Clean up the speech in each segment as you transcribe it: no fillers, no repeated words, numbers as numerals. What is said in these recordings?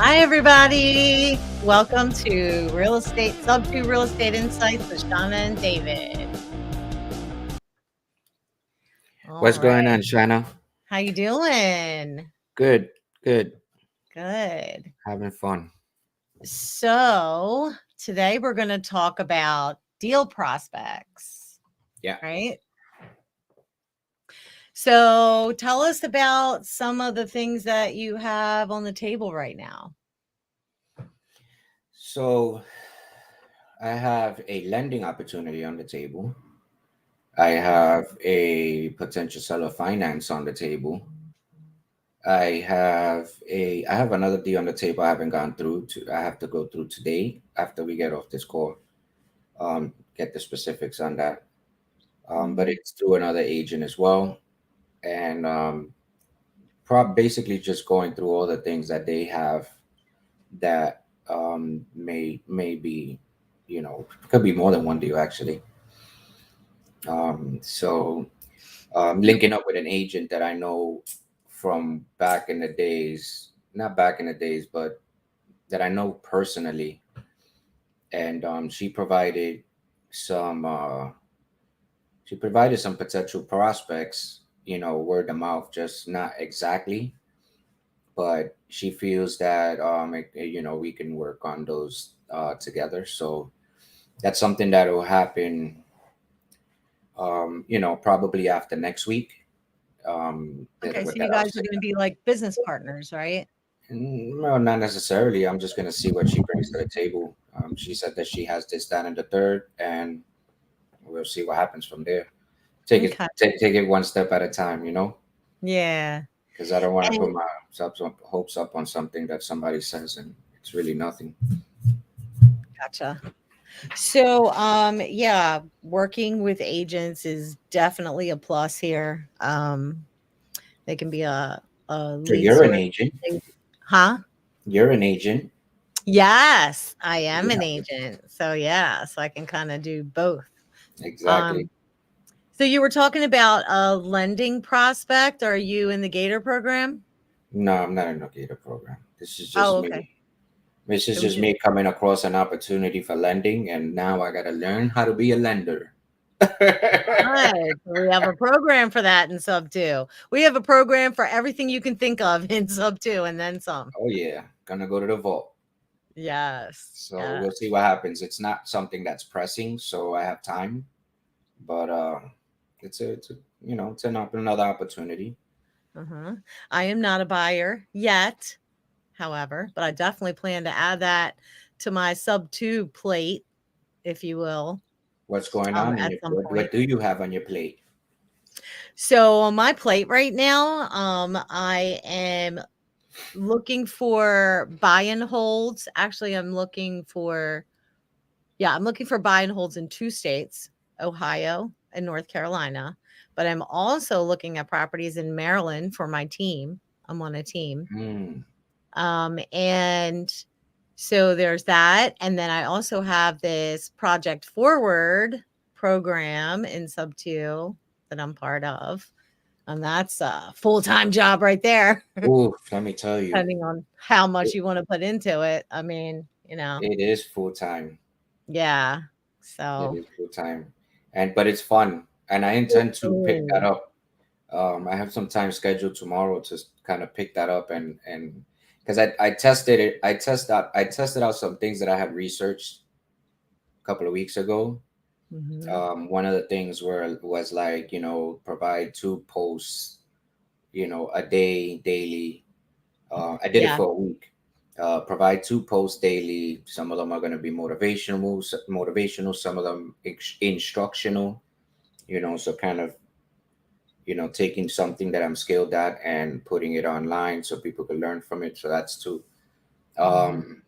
Hi, everybody. Welcome to Real Estate Sub 2 Real Estate Insights with Shanna and David. All What's going right. on, Shanna? How you doing? Good, good. Good. Having fun. So, today we're going to talk about deal prospects, Yeah. right? So, tell us about some of the things that you have on the table right now. So I have a lending opportunity on the table. I have a potential seller finance on the table. I have another deal on the table I haven't gone through to I have to go through today after we get off this call. Get the specifics on that. But Mhm. it's through another agent as well. And basically just going through all the things that they have that may be, could be more than one deal actually. Linking up with an agent that I know from back in the days, not back in the days, but that I know personally, and some uh, she provided some potential prospects, word of mouth, just not exactly, but she feels that we can work on those together. So that's something that will happen, probably after next week. Okay, so With you that, guys are going to be like business partners, right? no, not necessarily. I'm just gonna see what she brings to the table. She said that she has this, that, and the third, and we'll see what happens from there. Okay. Take it one step at a time, Yeah. because I don't want to And put my hopes up on something that somebody says and it's really nothing. gotcha. So, yeah, working with agents is definitely a plus here. They can be a So lead you're an source. agent. Huh? You're an agent. Yes, I am an Yeah, agent. So, yeah, so I can kind of do both. exactly. Um, so you were talking about a lending prospect. Are you in the Gator program? No, I'm not in a Gator program. This is just Oh, me. okay. This is So we just just me coming across an opportunity for lending, and now I gotta learn how to be a lender. Right. So we have a program for that in sub two. We have a program for everything you can think of in sub two and then some. Oh yeah, gonna go to the vault. Yes. So Yeah. we'll see what happens. It's not something that's pressing, so I have time. But it's another opportunity. Uh-huh. I am not a buyer yet, however, but I definitely plan to add that to my sub two plate, if you will, What's going on in at your some what point. do you have on your plate? So on my plate right now, I am looking for buy and holds. Actually, I'm looking for buy and holds in 2 states, Ohio and North Carolina, but I'm also looking at properties in Maryland for my team. I'm on a team. Hmm. And so there's that, and then I also have this Project Forward program in sub 2 that I'm part of, and that's a full-time job right there, Ooh, let me tell you, depending on how much it, you wanna put into it. I mean, it is full time. yeah. It So is full time, but it's fun, and I it intend to pick that is. up. I have some time scheduled tomorrow to kind of pick that up and because I tested it. I tested out some things that I had researched a couple of weeks ago. Mhm. One of the things was like, provide 2 posts, a day daily. I did it Yeah. for a week. Provide 2 posts daily. Some of them are going to be motivational. Some of them instructional. So kind of, taking something that I'm skilled at and putting it online so people can learn from it. So that's two. Mhm. Um,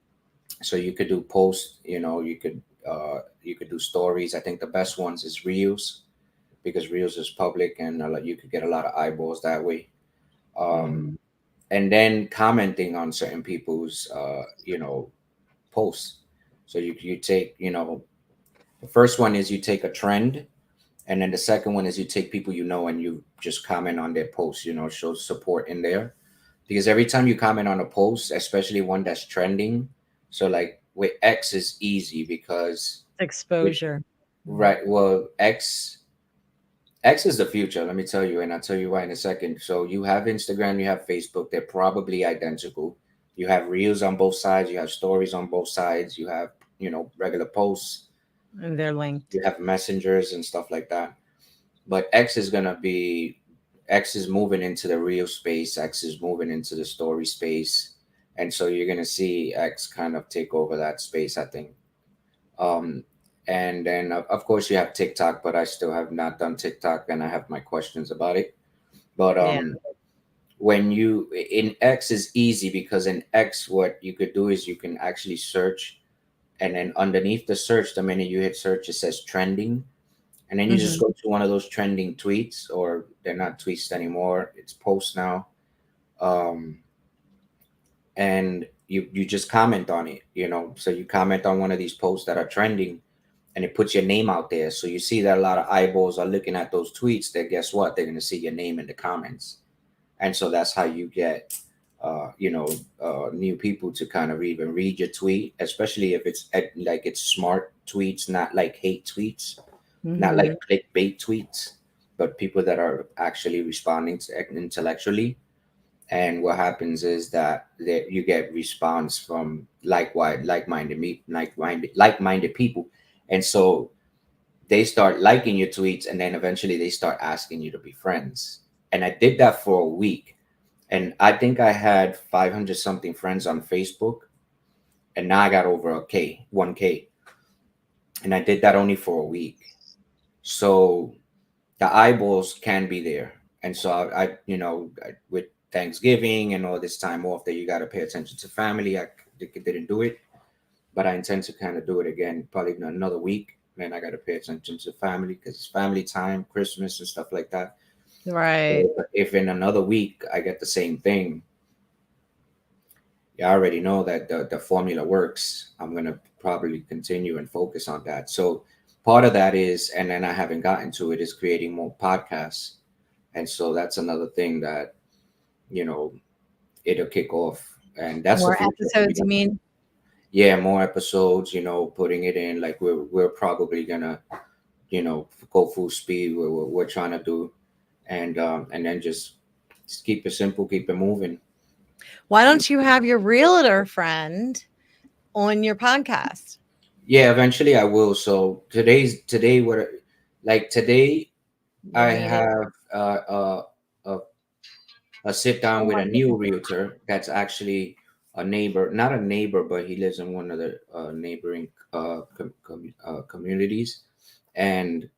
so you could do posts. You could do stories. I think the best ones is reels because reels is public and you could get a lot of eyeballs that way. Um, Mhm. and then commenting on certain people's posts. So you take, the first one is you take a trend, and then the second one is you take people and you just comment on their posts, show support in there. because every time you comment on a post, especially one that's trending, so like with X is easy because with Exposure. Mhm. right, well, X is the future, let me tell you, and I'll tell you why in a second. So you have Instagram, you have Facebook, they're probably identical. You have reels on both sides, you have stories on both sides, you have, regular posts, And they're linked. you have messengers and stuff like that. But X is moving into the real space, X is moving into the story space. And so you're gonna see X kind of take over that space, I think. Um, and then of course you have TikTok, but I still have not done TikTok, and I have my questions about it. But Yeah. when you in X is easy because in X what you could do is you can actually search, and then underneath the search, the minute you hit search, it says trending, and then you just Mhm. go to one of those trending tweets, or they're not tweets anymore; it's posts now. Um, and you just comment on it, so you comment on one of these posts that are trending, and it puts your name out there. So you see that a lot of eyeballs are looking at those tweets. Then guess what? They're gonna see your name in the comments, and so that's how you get, new people to kind of even read your tweet, especially if like it's smart tweets, not like hate tweets, not like Mhm. clickbait tweets, but people that are actually responding to intellectually. And what happens is that you get response from like-minded people, and so they start liking your tweets, and then eventually they start asking you to be friends. And I did that for a week, and I think I had 500 something friends on Facebook, and now I got over a K, 1K, and I did that only for a week. So the eyeballs can be there, and so with Thanksgiving and all this time off that you got to pay attention to family, didn't do it, but I intend to kind of do it again, probably in another week. Man, I got to pay attention to family because it's family time, Christmas and stuff like that. Right. So if in another week I get the same thing, you already know that the formula works. I'm gonna probably continue and focus on that. So part of that is, and then I haven't gotten to it, is creating more podcasts. And so that's another thing that, you know, it'll kick off. And that's the More future for me. episodes, you mean? Yeah, more episodes, putting it in, like we're probably gonna, go full speed. We're trying to do, and then just keep it simple, keep it moving. Why don't you have your realtor friend on your podcast? Yeah, eventually I will. So today like today You'll I meet it. have a a sit down Oh with my a new goodness. realtor that's actually a neighbor, not a neighbor, but he lives in one of the neighboring communities, and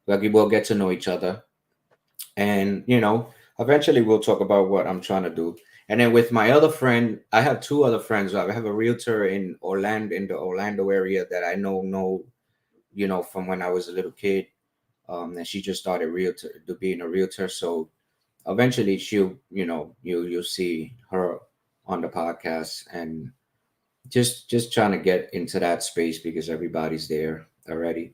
like we will get to know each other, and eventually we'll talk about what I'm trying to do. And then with my other friend, I have two other friends. I have a realtor in the Orlando area that I know, from when I was a little kid. And she just started realtor to being a realtor. So eventually she'll, you'll see her on the podcast, and just trying to get into that space because everybody's there already.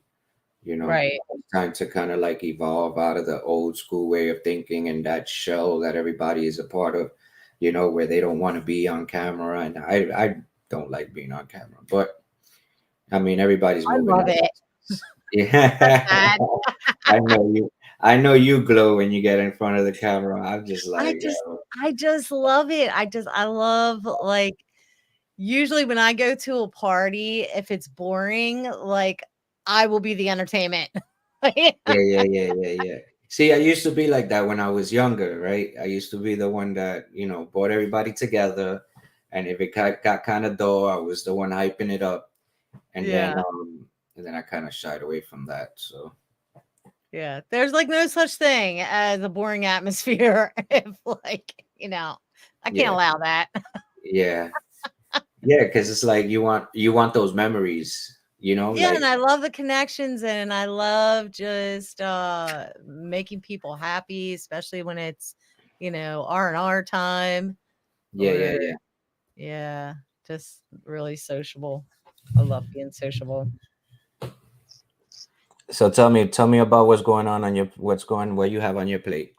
Right. It's time to kind of like evolve out of the old school way of thinking and that shell that everybody is a part of, where they don't want to be on camera. And I don't like being on camera, but I mean, everybody's I moving love in. it. That's Yeah. bad. I know you. I know you glow when you get in front of the camera. I'm just I like, just I just love it. I love, like, usually when I go to a party, if it's boring, like, I will be the entertainment. yeah, yeah, yeah, yeah, yeah. See, I used to be like that when I was younger, right? I used to be the one that, brought everybody together. And if it got kind of dull, I was the one hyping it up. And then, Yeah, I kind of shied away from that. So, yeah. There's, like, no such thing as a boring atmosphere if, like, I can't yeah, allow that. yeah, yeah. Because it's like you want those memories, Yeah, like and I love the connections, and I love just, making people happy, especially when it's, R&R time, yeah, yeah, or yeah. yeah, just really sociable. I love being sociable. So tell me about what's going on your what you have on your plate.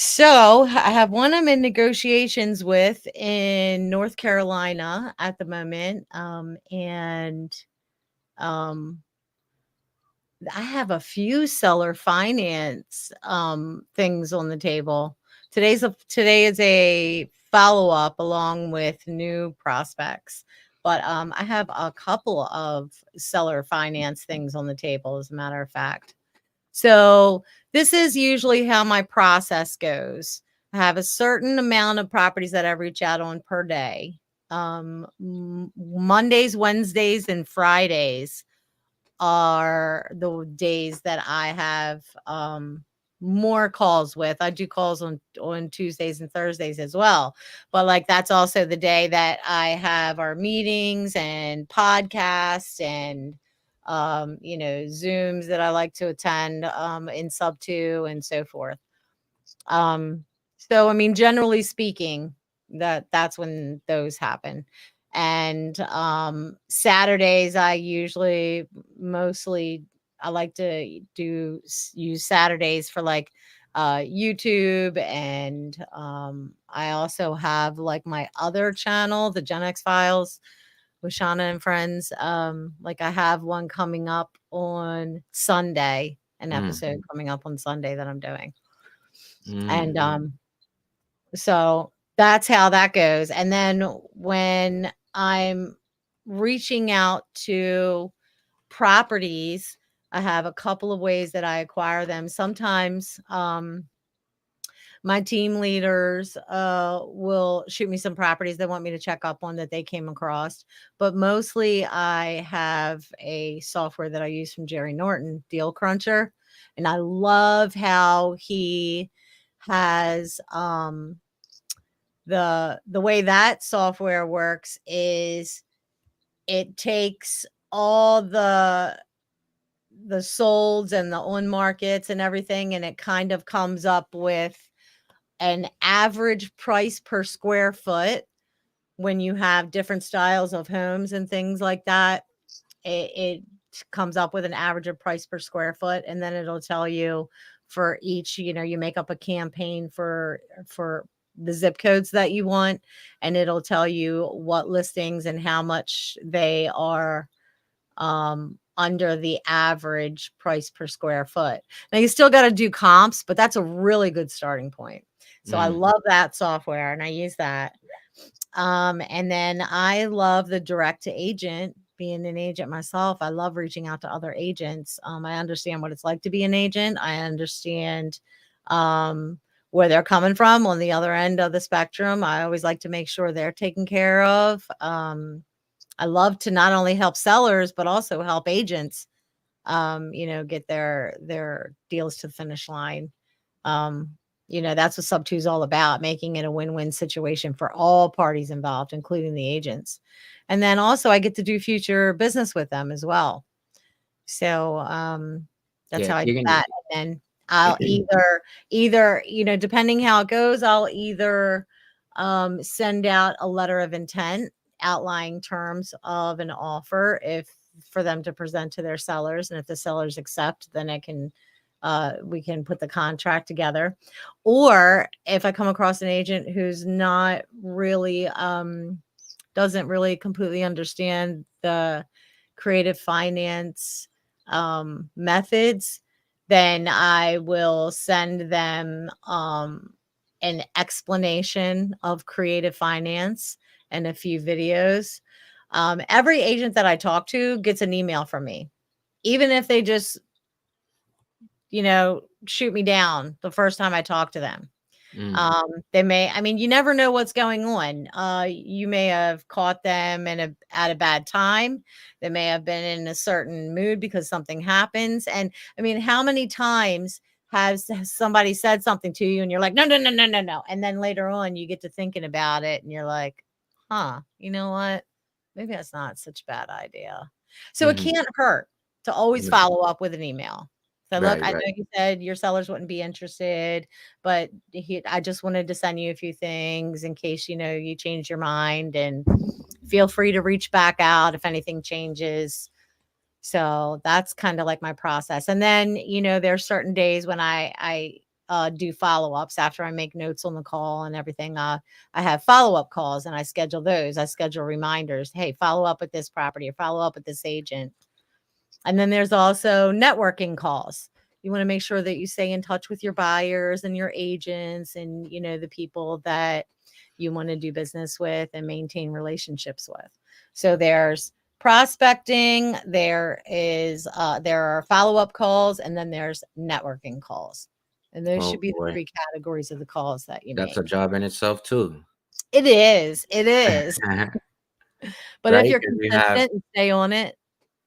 So I have one I'm in negotiations with in North Carolina at the moment. And um, I have a few seller finance things on the table. Today is a follow up along with new prospects. But I have a couple of seller finance things on the table, as a matter of fact. So this is usually how my process goes. I have a certain amount of properties that I reach out on per day. Mondays, Wednesdays, and Fridays are the days that I have more calls with. I do calls on Tuesdays and Thursdays as well. But like that's also the day that I have our meetings and podcasts and Zooms that I like to attend in sub 2 and so forth. Um, so I mean, generally speaking, that's when those happen. And Saturdays, I usually mostly I like to use Saturdays for like YouTube, and I also have like my other channel, the Gen X Files with Shanna and friends. Like I have one coming up on Sunday, an Mm, episode coming up on Sunday that I'm doing. And mm, so that's how that goes. And then when I'm reaching out to properties, I have a couple of ways that I acquire them. Sometimes my team leaders will shoot me some properties they want me to check up on that they came across. But mostly I have a software that I use from Jerry Norton, Deal Cruncher. And I love how he has the way that software works is it takes all the solds and the on markets and everything, and it kind of comes up with an average price per square foot when you have different styles of homes and things like that. It comes up with an average of price per square foot, and then it'll tell you for each, you make up a campaign for the zip codes that you want, and it'll tell you what listings and how much they are under the average price per square foot. Now you still got to do comps, but that's a really good starting point. So I mm. love that software and I use that. And then I love the direct to agent. Being an agent myself, I love reaching out to other agents. I understand what it's like to be an agent. I understand um, where they're coming from on the other end of the spectrum. I always like to make sure they're taken care of. I love to not only help sellers but also help agents, get their deals to the finish line. Um, that's what sub two is all about, making it a win-win situation for all parties involved, including the agents. And then also I get to do future business with them as well. So that's Yeah, how I do you can. that. And then I'll either, depending how it goes, I'll either send out a letter of intent outlining terms of an offer if for them to present to their sellers. And if the sellers accept, then I can we can put the contract together. Or if I come across an agent who's not really doesn't really completely understand the creative finance methods, then I will send them an explanation of creative finance and a few videos. Every agent that I talk to gets an email from me, even if they just, shoot me down the first time I talk to them. Mm, They may, I mean, you never know what's going on. You may have caught them at a bad time. They may have been in a certain mood because something happens. And I mean, how many times has somebody said something to you and you're like, no, no, no, no, no, no. And then later on you get to thinking about it and you're like, huh, you know what? Maybe that's not such a bad idea. So it mhm. can't hurt to always Right, follow up with an email. So look, right, I know right. you said your sellers wouldn't be interested, but I just wanted to send you a few things in case you change your mind, and feel free to reach back out if anything changes. So that's kind of like my process. And then, there are certain days when do follow-ups after I make notes on the call and everything. I have follow-up calls and I schedule those. I schedule reminders. Hey, follow up with this property or follow up with this agent. And then there's also networking calls. You want to make sure that you stay in touch with your buyers and your agents and, the people that you want to do business with and maintain relationships with. So there's prospecting, there are follow-up calls, and then there's networking calls. And those Oh should be the boy, three categories of the calls that you that's a make. job in itself too. It is. It is. But if Right? you're Because you have consistent and stay on it,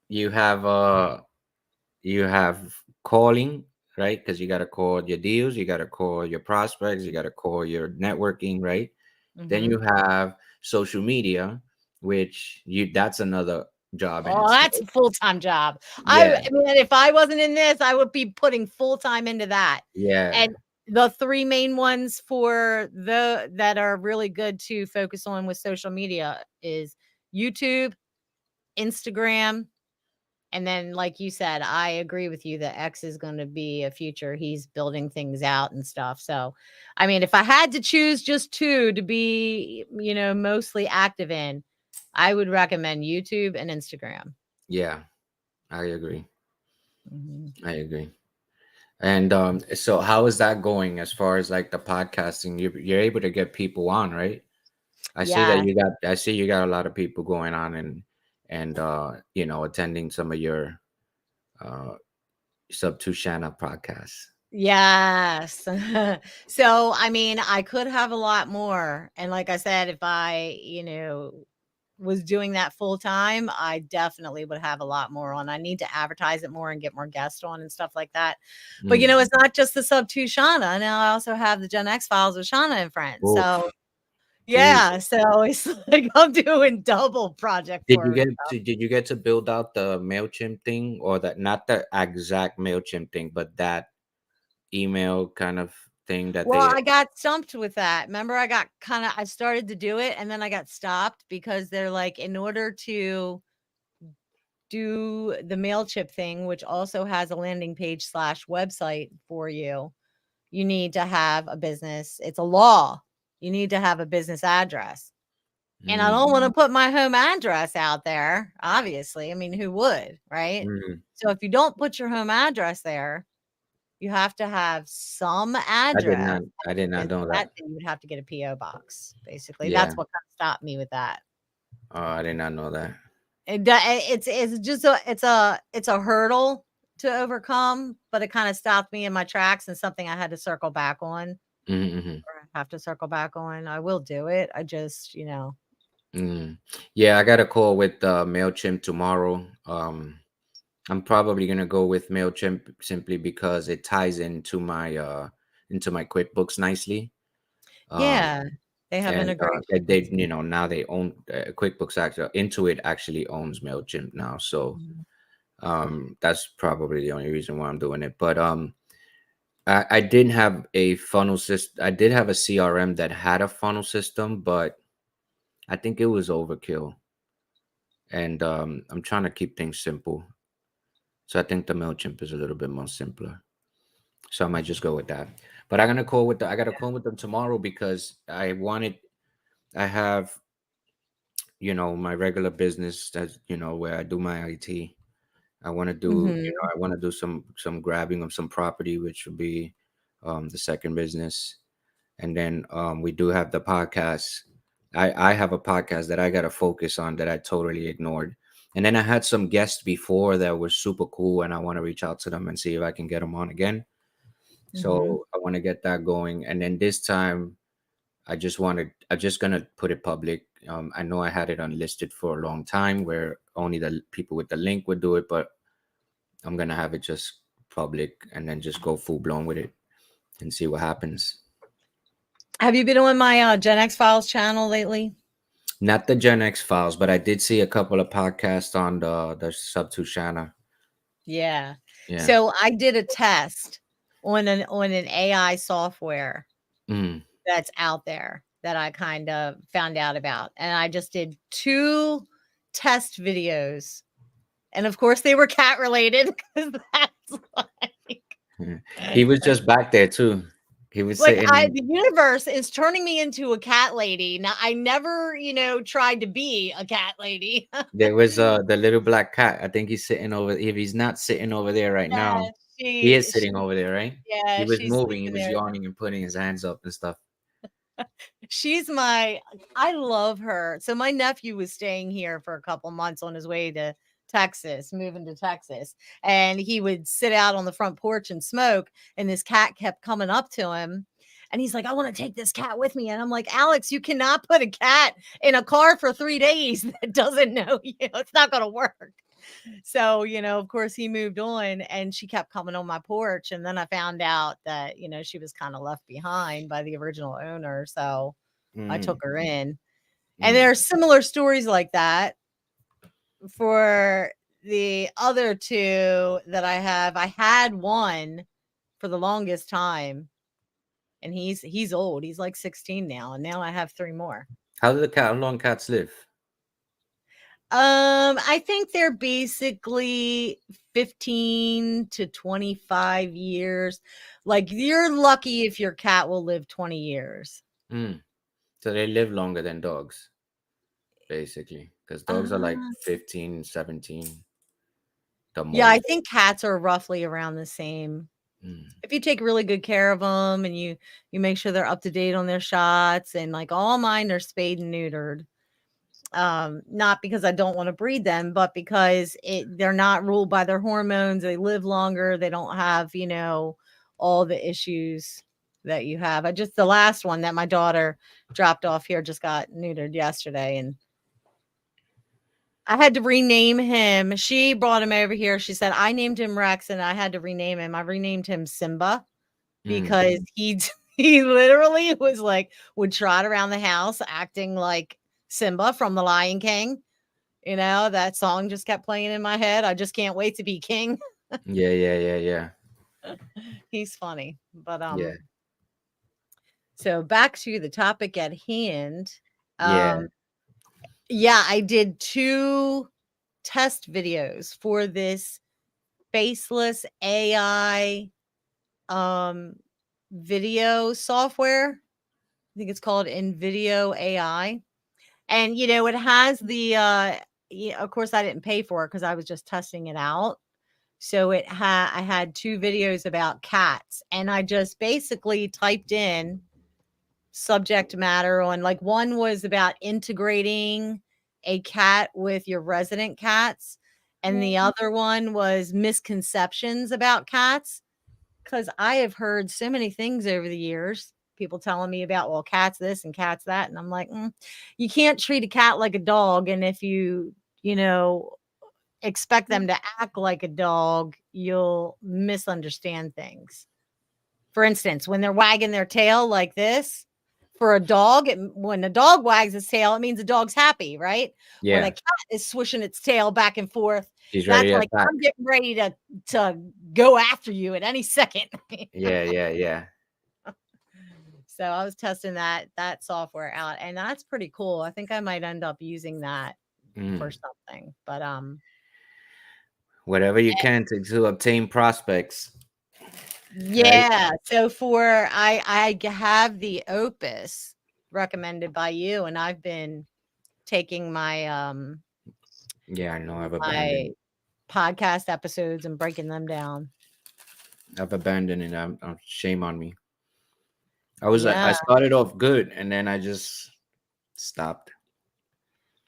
you have uh you have calling, right? Because you got to call your deals, you got to call your prospects, you got to call your networking, right? Then mhm. you have social media, which you that's another job in Oh, that's itself. a full-time job. Yeah, I mean, if I wasn't in this, I would be putting full-time into that. yeah. And the 3 main ones for the that are really good to focus on with social media is YouTube, Instagram, and then, like you said, I agree with you that X is gonna be a future. He's building things out and stuff. So, I mean, if I had to choose just 2 to be, mostly active in, I would recommend YouTube and Instagram. Yeah, I agree. Mhm. I agree. And so how is that going as far as like the podcasting? You're able to get people on, right? Yeah. I see you got a lot of people going on and attending some of your uh sub to Shanna podcasts. Yes. So, I mean, I could have a lot more. And like I said, if I, was doing that full time, I definitely would have a lot more on. I need to advertise it more and get more guests on and stuff like that. But Mm. it's not just the sub to Shauna. Now I also have the Gen X files with Shauna and friends. So Oof, yeah. Jesus. So it's like I'm doing double project forward. Did you get to build out the MailChimp thing or that not the exact MailChimp thing, but that email kind of thing that Well, they I got stumped with that. Remember, I started to do it and then I got stopped because they're like, in order to do the MailChimp thing, which also has a landing page slash website for you, you need to have a business. It's a law. You need to have a business address. And I mm, don't want to put my home address out there, obviously. I mean, who would, right? mm. So if you don't put your home address there, you have to have some address. I did Because not know that that. then you would have to get a PO box, basically. Yeah. That's what kinda stopped me with that. Oh, I did not know that. It's just it's a hurdle to overcome, but it kinda stopped me in my tracks and something I had to circle back on Mm-hmm. or have to circle back on. I will do it. I just, Mm. Yeah, I got a call with MailChimp tomorrow. I'm probably gonna go with MailChimp simply because it ties into my QuickBooks nicely. Um, yeah, they have and integration they into now they own QuickBooks actually Intuit actually owns MailChimp now. So mhm. that's probably the only reason why I'm doing it. But I didn't have a funnel system. I did have a CRM that had a funnel system, but I think it was overkill. And I'm trying to keep things simple. So I think the MailChimp is a little bit more simpler. So I might just go with that. But I got to call with them tomorrow because I have, my regular business that's, where I do my IT. Mhm. I want to do some grabbing of some property, which would be the second business. And then we do have the podcast. I have a podcast that I got to focus on that I totally ignored. And then I had some guests before that were super cool, and I want to reach out to them and see if I can get them on again. Mhm. So I want to get that going. And then this time, I'm just gonna put it public. I know I had it unlisted for a long time, where only the people with the link would do it, but I'm gonna have it just public and then just go full blown with it and see what happens. Have you been on my, Gen X Files channel lately? Not the Gen X files, but I did see a couple of podcasts on the sub to Shanna. Yeah. Yeah. So I did a test on an AI software Mm. that's out there that I kind of found out about, and I just did 2 test videos, and of course, they were cat related because that's like He was just back there too. He was Like, sitting. the universe is turning me into a cat lady. Now, I never, tried to be a cat lady. There was the little black cat. I think he's sitting over. If he's not sitting over there right now, Yeah, he she is she sitting over there, right? He yeah, was she's moving. He sleeping was there. yawning and putting his hands up and stuff. She's my I love her. So my nephew was staying here for a couple months on his way to Texas, moving to Texas, and he would sit out on the front porch and smoke, and this cat kept coming up to him. And he's like, I want to take this cat with me. And I'm like, Alex, you cannot put a cat in a car for 3 days that doesn't know you. It's not going to work. So, of course, he moved on and she kept coming on my porch. And then I found out that, she was kind of left behind by the original owner. So I took Mm, her in. And there mm. are similar stories like that for the other two that I have. I had one for the longest time and he's old. He's like 16 now. And now I have three more. How long cats live? I think they're basically 15 to 25 years. Like you're lucky if your cat will live 20 years. Mm. So they live longer than dogs, basically, because dogs are like Uh, 15, 17, the yeah, I most. think cats are roughly around the same. Mm. If you take really good care of them and you make sure they're up to date on their shots and like all mine are spayed and neutered. Not because I don't want to breed them, but because they're not ruled by their hormones. They live longer. They don't have, all the issues that you have. I just the last one that my daughter dropped off here just got neutered yesterday and I had to rename him. She brought him over here. She said I named him Rex and I had to rename him. I renamed him Simba Mm. because he literally was like would trot around the house acting like Simba from The Lion King. That song just kept playing in my head. I just can't wait to be king. Yeah, yeah, yeah, yeah, He's funny. But yeah, so back to the topic at hand. yeah. Um yeah, I did two test videos for this faceless AI um video software. I think it's called InVideo AI. And it has the of course I didn't pay for it because I was just testing it out. So I had 2 videos about cats, and I just basically typed in subject matter on like one was about integrating a cat with your resident cats, and the other one was misconceptions about cats. Because I have heard so many things over the years, people telling me about, well, cats this and cats that, and I'm like, you can't treat a cat like a dog, and if you know expect them to act like a dog, you'll misunderstand things. For instance, when they're wagging their tail like this, for a dog, when a dog wags its tail, it means the dog's happy, right? When a Yeah. cat is swishing its tail back and forth, He's ready that's to like attack. I'm getting ready to go after you at any second. Yeah, yeah, yeah. So I was testing that software out, and that's pretty cool. I think I might end up using that for Mm. something. But Whatever you can to obtain prospects, right? yeah, so for I have the Opus recommended by you, and I've been taking Yeah, I know. I've my abandoned. podcast episodes and breaking them down. I've abandoned it. Shame on me. I Yeah, started off good and then I just stopped.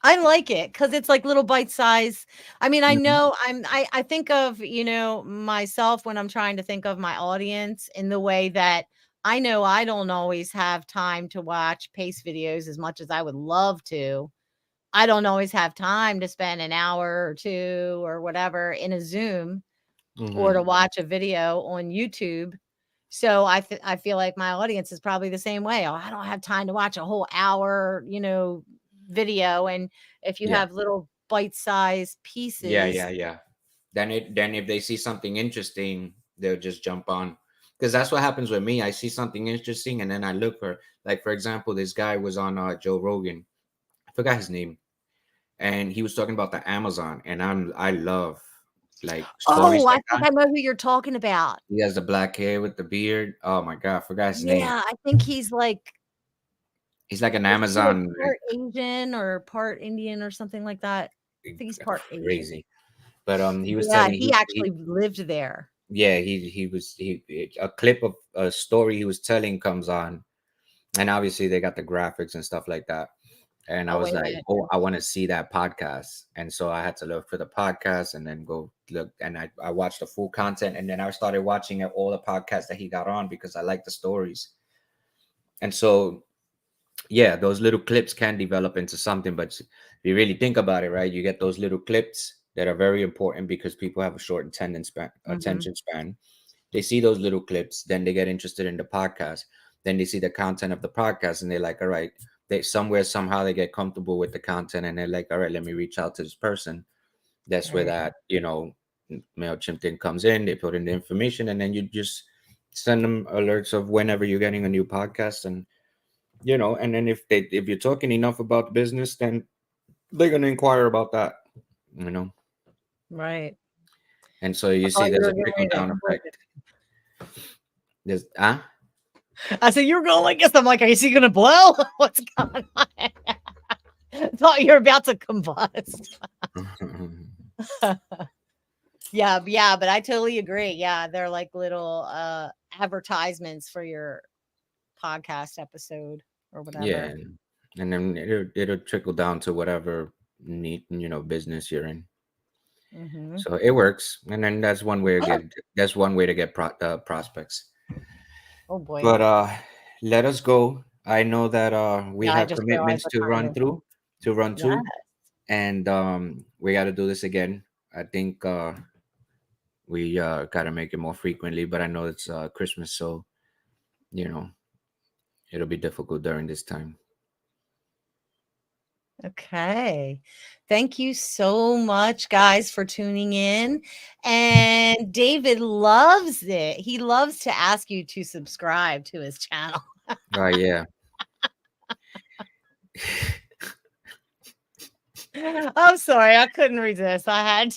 I like it because it's like little bite size. I mean, I Mhm. know I think of, myself when I'm trying to think of my audience in the way that I know I don't always have time to watch pace videos as much as I would love to. I don't always have time to spend an hour or 2 or whatever in a Zoom or Mhm. to watch a video on YouTube. So I feel like my audience is probably the same way. Oh, I don't have time to watch a whole hour, video. And if you Yeah. have little bite-sized Yeah, pieces, yeah, yeah. Then if they see something interesting, they'll just jump on. Because that's what happens with me. I see something interesting and then I look for, like, for example, this guy was on Joe Rogan. I forgot his name. And he was talking about the Amazon. And I love like stories Oh, I like think that. I know who you're talking about. He has the black hair with the beard. Oh my god, I forgot his name. Yeah, I think he's like He's like an is he like Amazon, part Asian or part Indian or something like that? I think he's part Asian. crazy. But he was Yeah, telling he he actually lived there. yeah, he was a clip of a story he was telling comes on, and obviously they got the graphics and stuff like that. And I Oh, was wait a like, minute. oh, I want to see that podcast. And so I had to look for the podcast and then go look. And I watched the full content. And then I started watching all the podcasts that he got on because I like the stories. And so, yeah, those little clips can develop into something. But if you really think about it, right, you get those little clips that are very important because people have a short Mhm. attention span. They see those little clips, then they get interested in the podcast. Then they see the content of the podcast and they're like, all right, they somewhere somehow they get comfortable with the content and they're like, all right, let me reach out to this person. That's where Right. that, MailChimp thing comes in, they put in the information and then you just send them alerts of whenever you're getting a new podcast. And and then if you're talking enough about business, then they're gonna inquire about that, you know. Right. And so I you see thought you there's were a getting trickle ready to down flip effect. it. There's I said, "You're going like this." I'm like, "Is he gonna blow? What's going on?" Thought you were about to combust. Yeah, yeah, but I totally agree. Yeah, they're like little advertisements for your podcast episode or Yeah, whatever. and then it'll trickle down to whatever need business you're in. Mhm. So it works, and then Oh, that's one way to get prospects. oh boy. But let us go. I know that we Yeah, I have just realized commitments what to time it run is. Yeah. to, and we got to do this again. I think we got to make it more frequently. But I know it's Christmas, so you know it'll be difficult during this time. Okay. Thank you so much, guys, for tuning in. And David loves it. He loves to ask you to subscribe to his channel. Yeah. I'm sorry. I couldn't resist. I had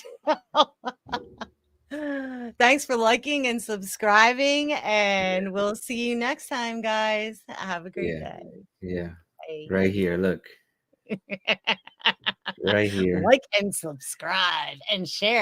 to. Thanks for liking and subscribing. And we'll see you next time, guys. Have a great Yeah, day. yeah. Bye. Right here, look. Right here. Like and subscribe and share.